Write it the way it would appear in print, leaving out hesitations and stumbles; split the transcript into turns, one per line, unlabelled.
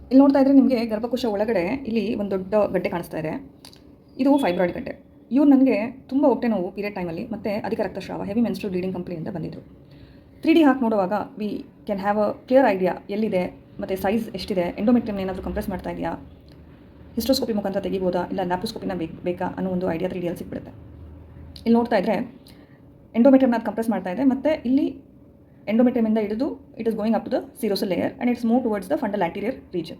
ಇಲ್ಲಿ ನೋಡ್ತಾ ಇದ್ರೆ ನಿಮಗೆ ಗರ್ಭಕೋಶ ಒಳಗಡೆ ಇಲ್ಲಿ ಒಂದು ದೊಡ್ಡ ಗಡ್ಡೆ ಕಾಣಿಸ್ತಾ ಇದೆ. ಇದು ಫೈಬ್ರಾಯ್ಡ್ ಗಡ್ಡೆ. ಇವ್ರು ನನಗೆ ತುಂಬ ಹೊಟ್ಟೆ ನೋವು ಪೀರಿಯಡ್ ಟೈಮಲ್ಲಿ ಮತ್ತು ಅಧಿಕ ರಕ್ತಸ್ರಾವ ಹೆವಿ ಮೆನ್ಸ್ಟ್ರುಯಲ್ ಬ್ಲೀಡಿಂಗ್ ಕಂಪ್ಲೇಂಟಿಂದ ಬಂದಿದ್ದರು. 3D ಹಾಕಿ ನೋಡುವಾಗ we can have a clear idea ಎಲ್ಲಿದೆ ಮತ್ತು ಸೈಜ್ ಎಷ್ಟಿದೆ, ಎಂಡೋಮೆಟ್ರಿಯಮ್ ಏನಾದರೂ ಕಂಪ್ರೆಸ್ ಮಾಡ್ತಾ ಇದೆಯಾ, ಹಿಸ್ಟ್ರೋಸ್ಕೋಪಿ ಮುಖಾಂತರ ತೆಗಿಬೋದಾ ಇಲ್ಲ ಲ್ಯಾಪ್ರೋಸ್ಕೋಪಿನ ಬೇಕಾ ಅನ್ನೋ ಒಂದು ಐಡಿಯಾ 3Dಯಲ್ಲಿ ಸಿಕ್ಬಿಡುತ್ತೆ. ಇಲ್ಲಿ ನೋಡ್ತಾ ಇದ್ದರೆ ಎಂಡೋಮೆಟ್ರಿಯಮ್ನ ಅದು ಕಂಪ್ರೆಸ್ ಮಾಡ್ತಾ ಇದೆ ಮತ್ತು ಇಲ್ಲಿ ಎಂಡೋಮೆಟ್ರಿಯಮಿಂದ ಹಿಡಿದು it is going up to the serosal layer and it's move towards the fundal anterior region.